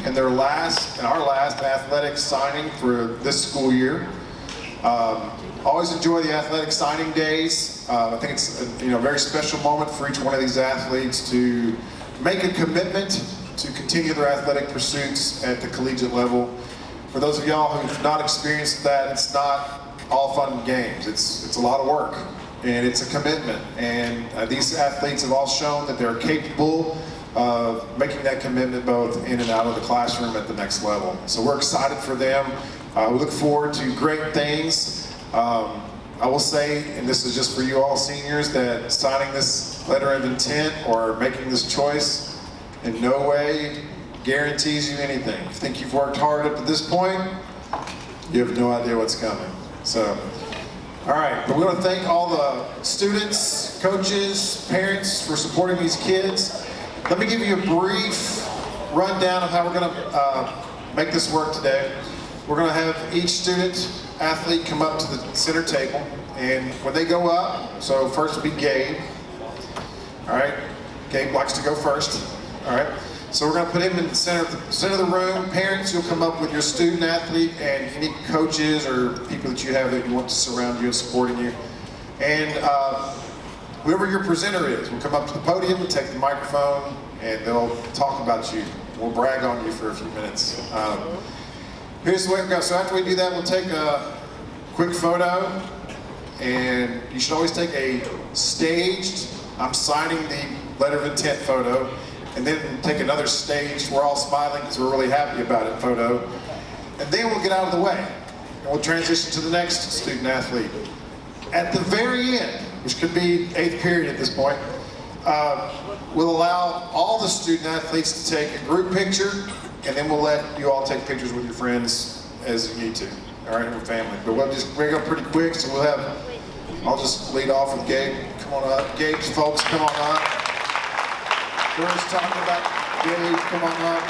and our last athletic signing for this school year. Always enjoy the athletic signing days. I think it's a very special moment for each one of these athletes to make a commitment to continue their athletic pursuits at the collegiate level. For those of y'all who have not experienced that, it's not all fun and games. It's a lot of work, and it's a commitment. And these athletes have all shown that they're capable of making that commitment both in and out of the classroom at the next level. So we're excited for them. We look forward to great things. I will say, and this is just for you all seniors, that signing this letter of intent or making this choice in no way guarantees you anything. If you think you've worked hard up to this point, you have no idea what's coming. So, all right, but we want to thank all the students, coaches, parents for supporting these kids. Let me give you a brief rundown of how we're going to make this work today. We're going to have each student athlete come up to the center table, and when they go up, so first will be Gabe. All right, Gabe likes to go first. All right, so we're going to put him in the center of the room. Parents, you'll come up with your student athlete and any coaches or people that you have that you want to surround you and supporting you. And whoever your presenter is will come up to the podium and take the microphone, and they'll talk about you. We'll brag on you for a few minutes. Here's the way it goes. So after we do that, we'll take a quick photo, and you should always take a staged, I'm signing the letter of intent photo, and then take another staged, we're all smiling because we're really happy about it photo. And then we'll get out of the way, and we'll transition to the next student athlete. At the very end, which could be 8th period at this point, we'll allow all the student athletes to take a group picture, and then we'll let you all take pictures with your friends as you need to, all right, with family. But we're going pretty quick, so I'll just lead off with Gabe. Come on up. Gabe's folks, come on up. First talking about Gabe, come on up.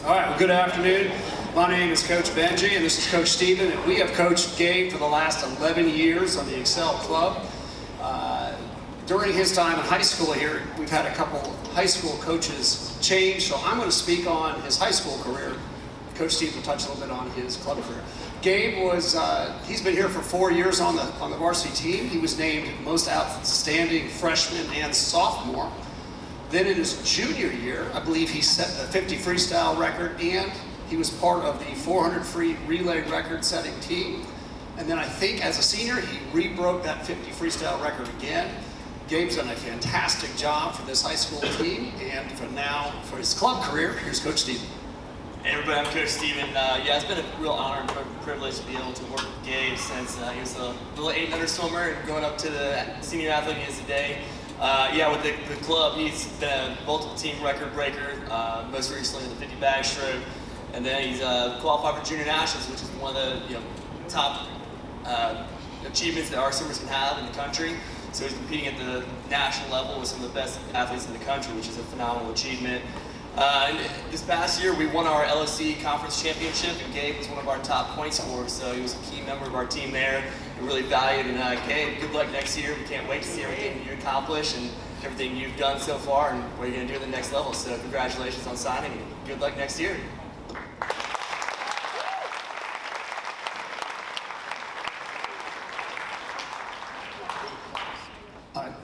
All right, well, good afternoon. My name is Coach Benji, and this is Coach Steven, and we have coached Gabe for the last 11 years on the Excel Club. During his time in high school here, we've had a couple high school coaches change, so I'm going to speak on his high school career. Coach Steve will touch a little bit on his club career. Gabe he's been here for 4 years on the varsity team. He was named most outstanding freshman and sophomore. Then in his junior year, I believe he set the 50 freestyle record, and he was part of the 400 free relay record setting team. And then I think as a senior, he re-broke that 50 freestyle record again. Gabe's done a fantastic job for this high school team, and for his club career, here's Coach Steven. Hey everybody, I'm Coach Steven. Yeah, it's been a real honor and privilege to be able to work with Gabe since he was a little 800 swimmer and going up to the senior athlete he is today. Yeah, with the club, he's been a multiple team record breaker, most recently in the 50 backstroke, and then he's qualified for junior nationals, which is one of the top achievements that our swimmers can have in the country. So he's competing at the national level with some of the best athletes in the country, which is a phenomenal achievement. And this past year, we won our LSC Conference Championship, and Gabe was one of our top point scorers, so he was a key member of our team there. We really valued, and Gabe, good luck next year. We can't wait to see everything you accomplish and everything you've done so far and what you're going to do at the next level. So congratulations on signing, and good luck next year.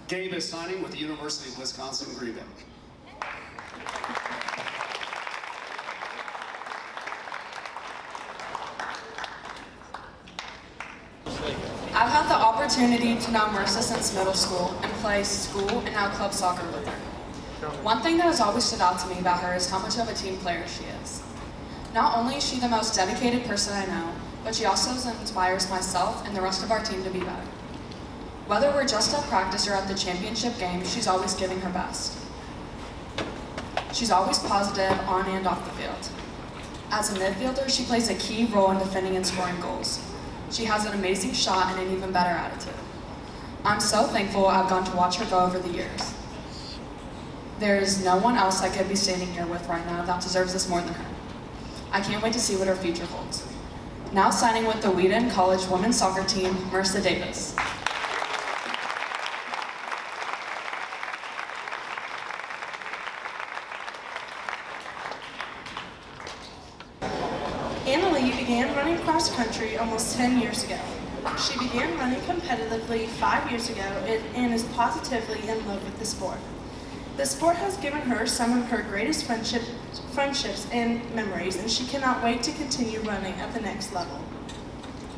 Gabe is signing with the University of Wisconsin-Greenville. I've had the opportunity to know Marissa since middle school and play school and now club soccer with her. One thing that has always stood out to me about her is how much of a team player she is. Not only is she the most dedicated person I know, but she also inspires myself and the rest of our team to be better. Whether we're just at practice or at the championship game, she's always giving her best. She's always positive on and off the field. As a midfielder, she plays a key role in defending and scoring goals. She has an amazing shot and an even better attitude. I'm so thankful I've gone to watch her go over the years. There is no one else I could be standing here with right now that deserves this more than her. I can't wait to see what her future holds. Now signing with the Wheaton College women's soccer team, Marissa Davis. country almost 10 years ago. She began running competitively 5 years ago and is positively in love with the sport. The sport has given her some of her greatest friendships and memories, and she cannot wait to continue running at the next level.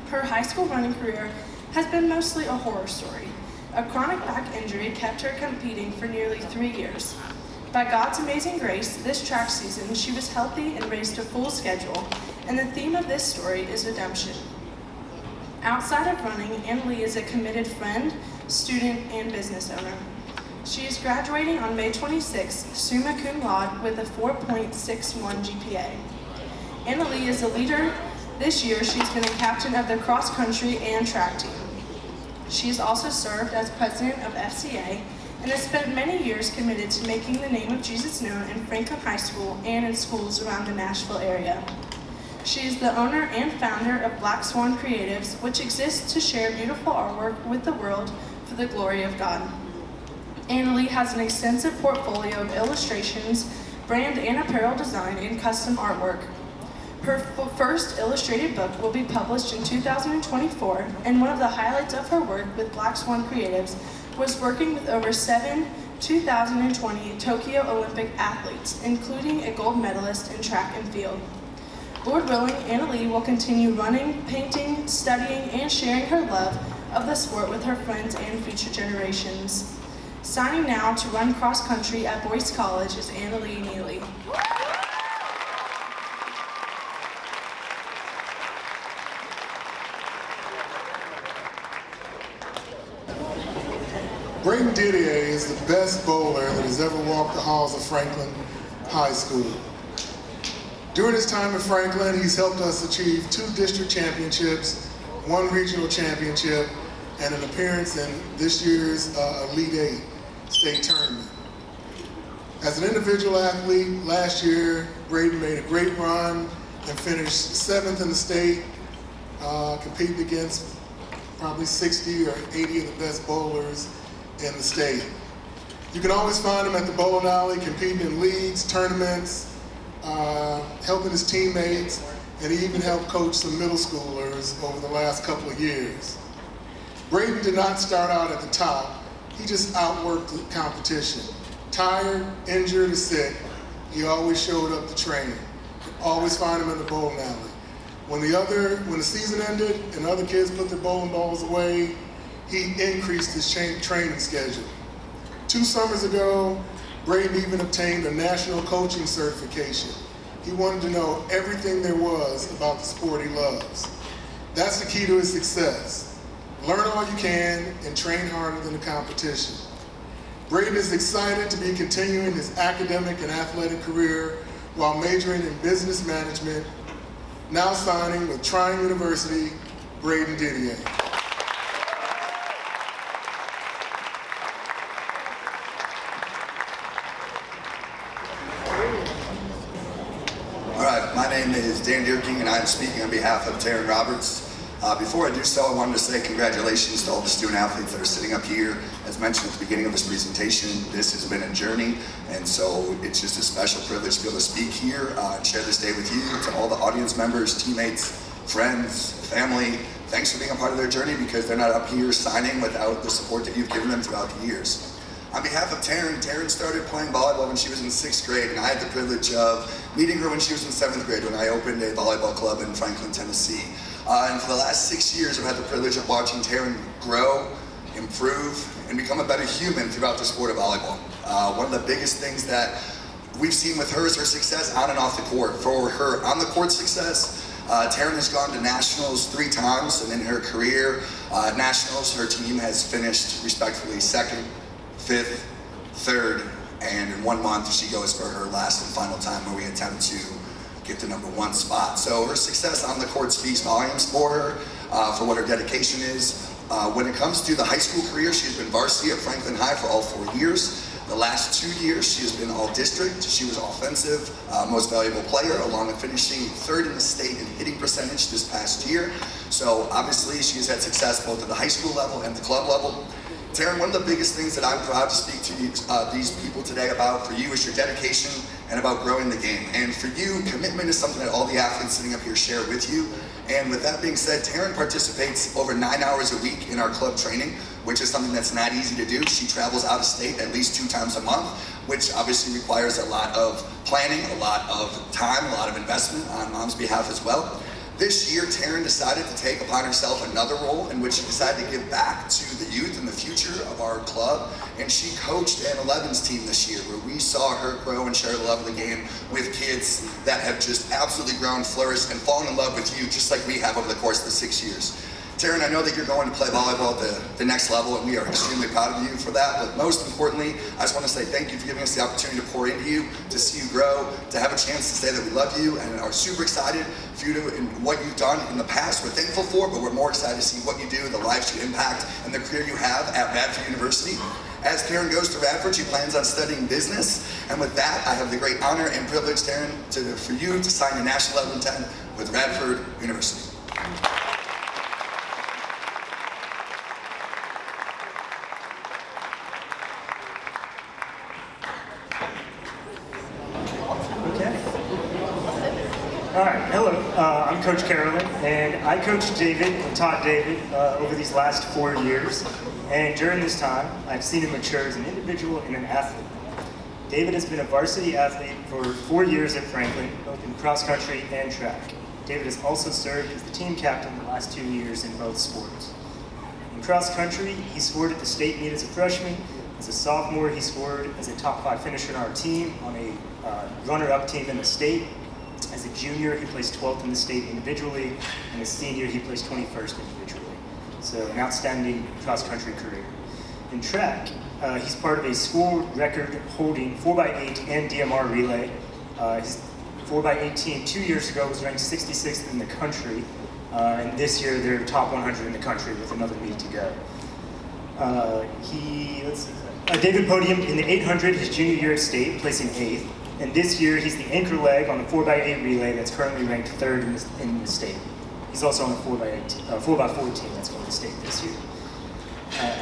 Her high school running career has been mostly a horror story. A chronic back injury kept her competing for nearly 3 years. By God's amazing grace, this track season she was healthy and raced a full schedule, and the theme of this story is redemption. Outside of running, Anna Lee is a committed friend, student, and business owner. She is graduating on May 26th, summa cum laude, with a 4.61 GPA. Anna Lee is a leader. This year, she's been a captain of the cross country and track team. She's also served as president of FCA and has spent many years committed to making the name of Jesus known in Franklin High School and in schools around the Nashville area. She is the owner and founder of Black Swan Creatives, which exists to share beautiful artwork with the world for the glory of God. Anna Lee has an extensive portfolio of illustrations, brand and apparel design, and custom artwork. Her first illustrated book will be published in 2024, and one of the highlights of her work with Black Swan Creatives was working with over 7 2020 Tokyo Olympic athletes, including a gold medalist in track and field. Lord willing, Anna Lee will continue running, painting, studying, and sharing her love of the sport with her friends and future generations. Signing now to run cross country at Boyce College is Anna Lee Neely. Braden Didier is the best bowler that has ever walked the halls of Franklin High School. During his time at Franklin, he's helped us achieve 2 district championships, 1 regional championship, and an appearance in this year's Elite 8 state tournament. As an individual athlete, last year, Braden made a great run and finished 7th in the state, competing against probably 60 or 80 of the best bowlers in the state. You can always find him at the bowling alley, competing in leagues, tournaments, helping his teammates, and he even helped coach some middle schoolers over the last couple of years. Braden did not start out at the top, he just outworked the competition. Tired, injured, or sick, he always showed up to training. You always find him in the bowling alley. When the season ended and other kids put their bowling balls away, he increased his training schedule. 2 summers ago, Braden even obtained a national coaching certification. He wanted to know everything there was about the sport he loves. That's the key to his success. Learn all you can and train harder than the competition. Braden is excited to be continuing his academic and athletic career while majoring in business management, now signing with Trine University, Braden Didier. All right, my name is Dan Deerking, and I'm speaking on behalf of Taryn Roberts. Before I do so, I wanted to say congratulations to all the student athletes that are sitting up here. As mentioned at the beginning of this presentation, this has been a journey, and so it's just a special privilege to be able to speak here and share this day with you. To all the audience members, teammates, friends, family, thanks for being a part of their journey, because they're not up here signing without the support that you've given them throughout the years. On behalf of Taryn, Taryn started playing volleyball when she was in 6th grade, and I had the privilege of meeting her when she was in 7th grade when I opened a volleyball club in Franklin, Tennessee. And for the last 6 years, I've had the privilege of watching Taryn grow, improve, and become a better human throughout the sport of volleyball. One of the biggest things that we've seen with her is her success on and off the court. For her on the court success, Taryn has gone to nationals 3 times, and in her career at nationals, her team has finished respectfully 2nd, 5th, 3rd, and in 1 month she goes for her last and final time where we attempt to get the #1 spot. So her success on the court speaks volumes for her, for what her dedication is. When it comes to the high school career, she has been varsity at Franklin High for all 4 years. The last 2 years, she has been all district. She was offensive, most valuable player, along with finishing 3rd in the state in hitting percentage this past year. So obviously she has had success both at the high school level and the club level. Taryn, one of the biggest things that I'm proud to speak to these people today about for you is your dedication and about growing the game. And for you, commitment is something that all the athletes sitting up here share with you. And with that being said, Taryn participates over 9 hours a week in our club training, which is something that's not easy to do. She travels out of state at least 2 times a month, which obviously requires a lot of planning, a lot of time, a lot of investment on mom's behalf as well. This year, Taryn decided to take upon herself another role in which she decided to give back to the youth and the future of our club. And she coached an 11s team this year, where we saw her grow and share the love of the game with kids that have just absolutely grown, flourished, and fallen in love with you, just like we have over the course of the 6 years. Taryn, I know that you're going to play volleyball at the next level, and we are extremely proud of you for that. But most importantly, I just want to say thank you for giving us the opportunity to pour into you, to see you grow, to have a chance to say that we love you and are super excited for you and what you've done in the past. We're thankful for, but we're more excited to see what you do, the lives you impact, and the career you have at Radford University. As Taryn goes to Radford, she plans on studying business. And with that, I have the great honor and privilege, Taryn, for you to sign a National 1110 with Radford University. All right, hello, I'm Coach Carolyn, and I coached David and taught David over these last 4 years, and during this time, I've seen him mature as an individual and an athlete. David has been a varsity athlete for 4 years at Franklin, both in cross country and track. David has also served as the team captain the last 2 years in both sports. In cross country, he scored at the state meet as a freshman. As a sophomore, he scored as a top 5 finisher in our team on a runner-up team in the state. As a junior, he placed 12th in the state individually, and as a senior, he placed 21st individually. So an outstanding cross-country career. In track, he's part of a school record-holding 4x8 and DMR relay. His 4x8 team 2 years ago was ranked 66th in the country, and this year they're top 100 in the country with another meet to go. David podiumed in the 800 his junior year at state, placing 8th. And this year, he's the anchor leg on the 4x8 relay that's currently ranked 3rd in the state. He's also on the 4x4 team that's going to state this year.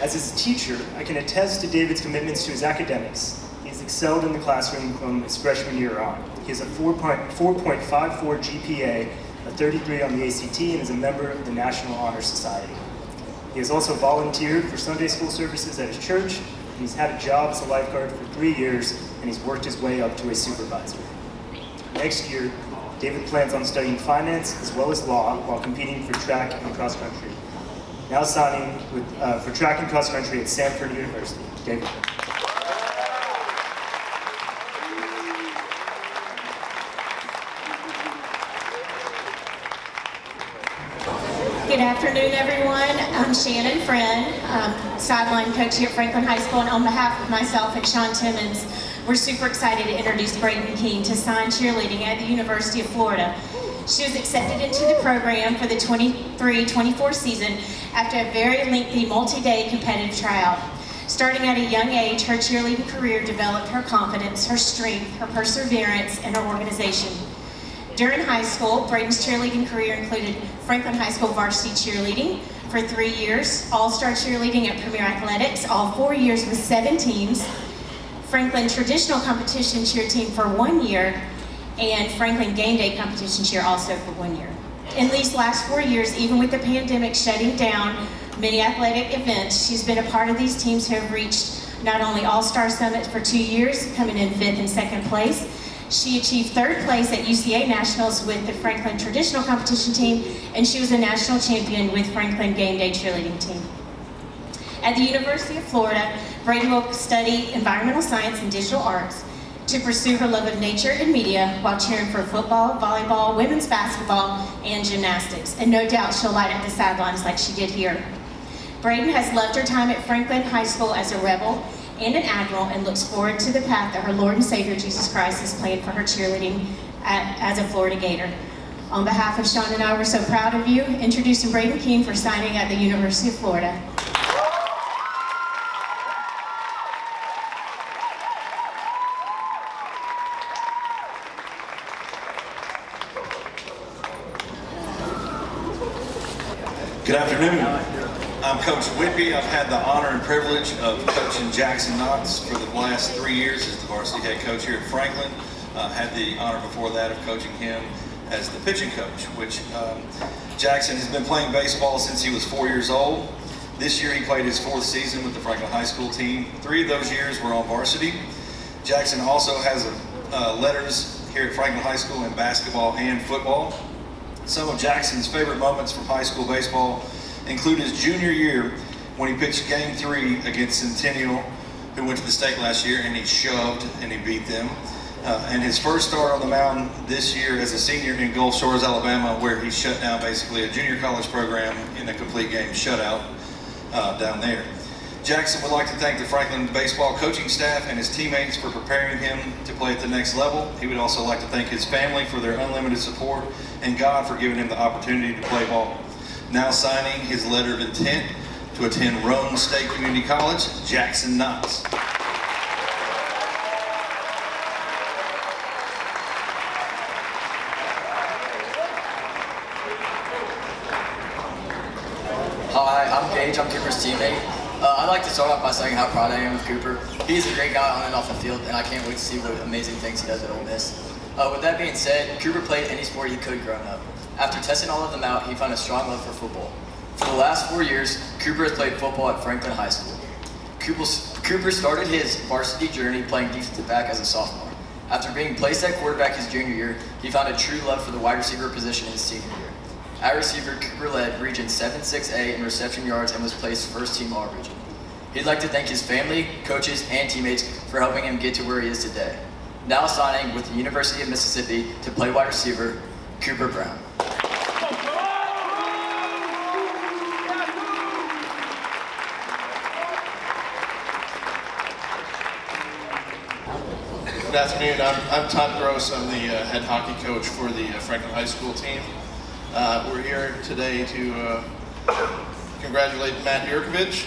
As his teacher, I can attest to David's commitments to his academics. He's excelled in the classroom from his freshman year on. He has a 4.54 GPA, a 33 on the ACT, and is a member of the National Honor Society. He has also volunteered for Sunday school services at his church, and he's had a job as a lifeguard for 3 years, and he's worked his way up to a supervisor. Next year, David plans on studying finance as well as law while competing for track and cross country. Now signing for track and cross country at Samford University. David. Good afternoon, everyone. I'm Shannon Friend, sideline coach here at Franklin High School, and on behalf of myself and Sean Timmons, we're super excited to introduce Braden King to sign cheerleading at the University of Florida. She was accepted into the program for the 23-24 season after a very lengthy multi-day competitive tryout. Starting at a young age, her cheerleading career developed her confidence, her strength, her perseverance, and her organization. During high school, Braden's cheerleading career included Franklin High School varsity cheerleading for 3 years, all-star cheerleading at Premier Athletics, all 4 years with 7 teams, Franklin traditional competition cheer team for 1 year, and Franklin game day competition cheer also for 1 year. In these last 4 years, even with the pandemic shutting down many athletic events, she's been a part of these teams who have reached not only All-Star Summit for 2 years, coming in 5th and 2nd place. She achieved 3rd place at UCA Nationals with the Franklin traditional competition team, and she was a national champion with Franklin game day cheerleading team. At the University of Florida, Braden will study environmental science and digital arts to pursue her love of nature and media while cheering for football, volleyball, women's basketball, and gymnastics. And no doubt she'll light up the sidelines like she did here. Braden has loved her time at Franklin High School as a rebel and an admiral, and looks forward to the path that her Lord and Savior Jesus Christ has planned for her cheerleading as a Florida Gator. On behalf of Sean and I, we're so proud of you, introducing Braden King for signing at the University of Florida. Good afternoon. I'm Coach Whitby. I've had the honor and privilege of coaching Jackson Knox for the last 3 years as the varsity head coach here at Franklin. Had the honor before that of coaching him as the pitching coach, which Jackson has been playing baseball since he was 4 years old. This year he played his 4th season with the Franklin High School team. 3 of those years were on varsity. Jackson also has letters here at Franklin High School in basketball and football. Some of Jackson's favorite moments from high school baseball include his junior year when he pitched Game 3 against Centennial, who went to the state last year, and he shoved and he beat them. And his first start on the mound this year as a senior in Gulf Shores, Alabama, where he shut down basically a junior college program in a complete game shutout down there. Jackson would like to thank the Franklin baseball coaching staff and his teammates for preparing him to play at the next level. He would also like to thank his family for their unlimited support and God for giving him the opportunity to play ball. Now signing his letter of intent to attend Roane State Community College, Jackson Knotts. Hi, I'm Gage. I'm Cooper's teammate. I'd like to start off by saying how proud I am of Cooper. He's a great guy on and off the field, and I can't wait to see what amazing things he does at Ole Miss. With that being said, Cooper played any sport he could growing up. After testing all of them out, he found a strong love for football. For the last 4 years, Cooper has played football at Franklin High School. Cooper started his varsity journey playing defensive back as a sophomore. After being placed at quarterback his junior year, he found a true love for the wide receiver position his senior year. At receiver, Cooper led Region 7-6A in reception yards and was placed first team All-Region. He'd like to thank his family, coaches, and teammates for helping him get to where he is today. Now signing with the University of Mississippi to play wide receiver, Cooper Brown. Good afternoon. I'm Todd Gross. I'm the head hockey coach for the Franklin High School team. We're here today to congratulate Matt Yurkovich.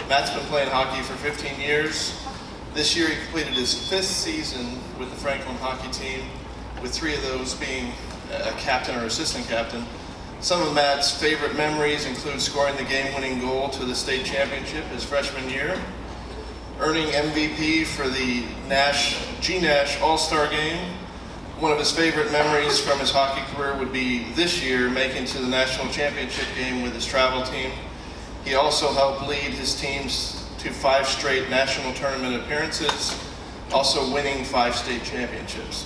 Matt's been playing hockey for 15 years. This year he completed his 5th season with the Franklin hockey team, with 3 of those being a captain or assistant captain. Some of Matt's favorite memories include scoring the game-winning goal to the state championship his freshman year, earning MVP for the G-Nash All-Star Game. One of his favorite memories from his hockey career would be this year making to the national championship game with his travel team. He also helped lead his teams to 5 straight national tournament appearances, also winning 5 state championships.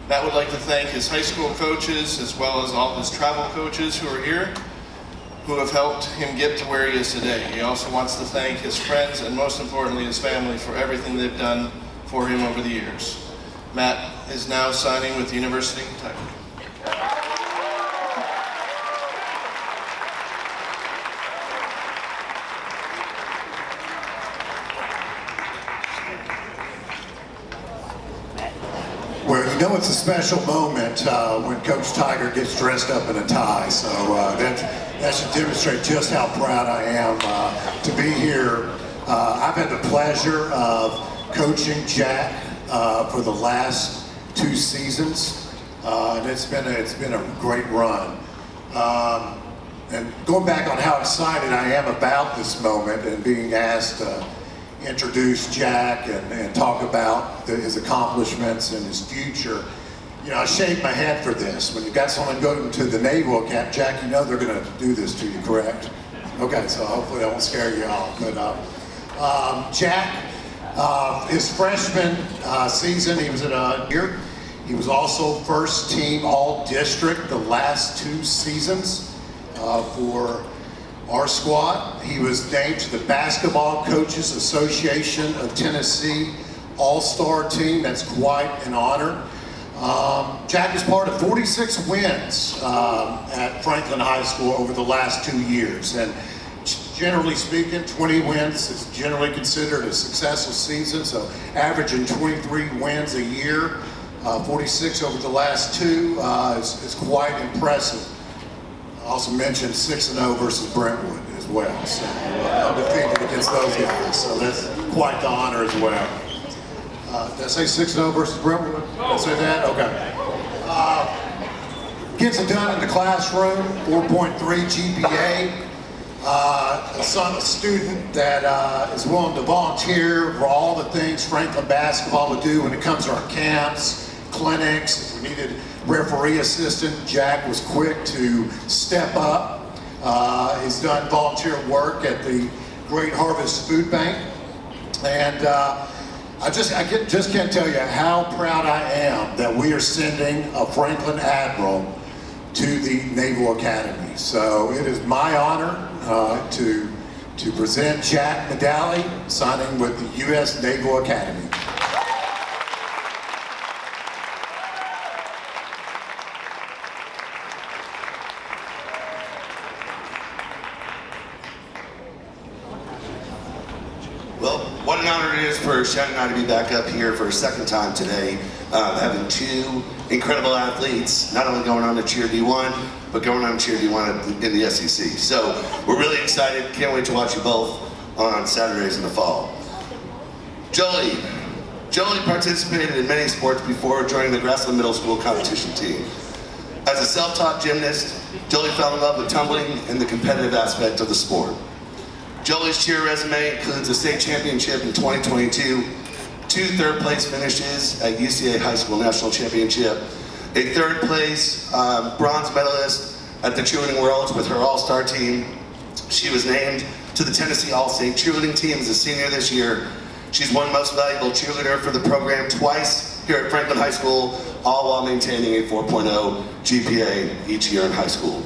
Matt would like to thank his high school coaches as well as all his travel coaches who are here, who have helped him get to where he is today. He also wants to thank his friends and most importantly his family for everything they've done for him over the years. Matt is now signing with the University of Kentucky. Well, you know it's a special moment when Coach Tiger gets dressed up in a tie, so that should demonstrate just how proud I am to be here. I've had the pleasure of coaching Jack for the last 2 seasons, and it's been a great run. And going back on how excited I am about this moment and being asked to introduce Jack and talk about his accomplishments and his future, you know, I shaved my head for this. When you've got someone going to the Naval Academy, Jack, you know they're going to do this to you, correct? Okay, so hopefully that won't scare you off. But Jack, his freshman season, he was at a year. He was also first team All-District the last 2 seasons for our squad. He was named to the Basketball Coaches Association of Tennessee All-Star team. That's quite an honor. Jack is part of 46 wins at Franklin High School over the last 2 years. And generally speaking, 20 wins is generally considered a successful season, so averaging 23 wins a year, 46 over the last 2 is quite impressive. I also mentioned 6-0 versus Brentwood as well, so undefeated against those guys, so that's quite the honor as well. Did I say 6-0 versus Brentwood? Did I say that? Okay. Gets it done in the classroom, 4.3 GPA. A student that is willing to volunteer for all the things Franklin basketball would do when it comes to our camps, clinics. If we needed referee assistant. Jack was quick to step up. He's done volunteer work at the Great Harvest Food Bank. And I just can't tell you how proud I am that we are sending a Franklin Admiral to the Naval Academy. So it is my honor to present Jack Medali, signing with the U.S. Naval Academy. Well, what an honor it is for Shannon and I to be back up here for a second time today, having two incredible athletes, not only going on to cheer D1, but going on to cheer D1 in the SEC. So we're really excited. Can't wait to watch you both on Saturdays in the fall. Jolie participated in many sports before joining the Grassland Middle School competition team. As a self-taught gymnast, Jolie fell in love with tumbling and the competitive aspect of the sport. Jolie's cheer resume includes a state championship in 2022, 2 third-place finishes at UCA High School National Championship, a third-place bronze medalist at the Cheerleading Worlds with her all-star team. She was named to the Tennessee All-State Cheerleading Team as a senior this year. She's won Most Valuable Cheerleader for the program twice here at Franklin High School, all while maintaining a 4.0 GPA each year in high school.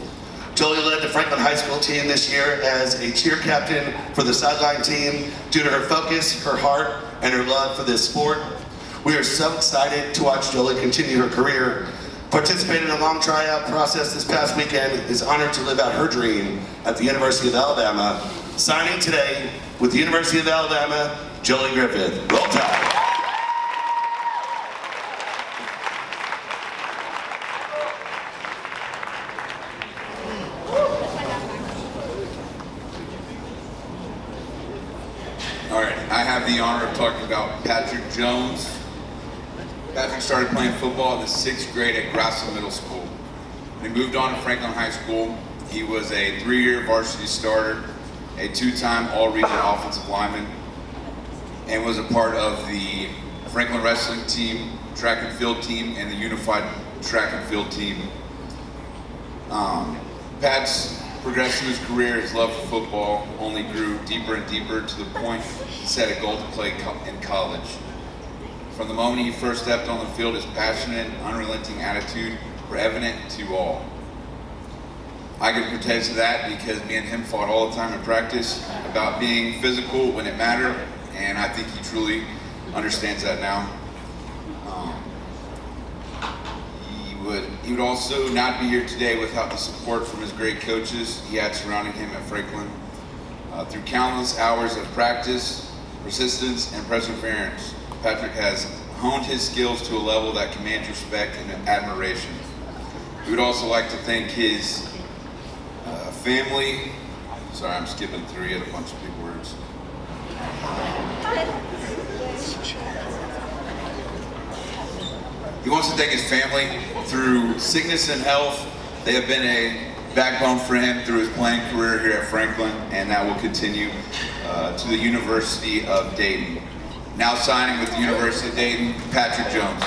Jolie led the Franklin High School team this year as a cheer captain for the sideline team due to her focus, her heart, and her love for this sport. We are so excited to watch Jolie continue her career. Participating in a long tryout process this past weekend, is honored to live out her dream at the University of Alabama. Signing today with the University of Alabama, Jolie Griffith. Roll Tide. All right, I have the honor of talking about Patrick Jones. Patrick started playing football in the 6th grade at Grassland Middle School. When he moved on to Franklin High School, he was a 3-year varsity starter, a 2-time all-region offensive lineman, and was a part of the Franklin wrestling team, track and field team, and the unified track and field team. Pat's progression in his career, his love for football only grew deeper and deeper to the point he set a goal to play in college. From the moment he first stepped on the field, his passionate, unrelenting attitude were evident to all. I can attest to that because me and him fought all the time in practice about being physical when it mattered, and I think he truly understands that now. He would also not be here today without the support from his great coaches he had surrounding him at Franklin. Through countless hours of practice, persistence, and perseverance, Patrick has honed his skills to a level that commands respect and admiration. We would also like to thank his family. Sorry, I'm skipping through. He had a bunch of big words. He wants to thank his family. Through sickness and health, they have been a backbone for him through his playing career here at Franklin, and that will continue to the University of Dayton. Now signing with the University of Dayton, Patrick Jones.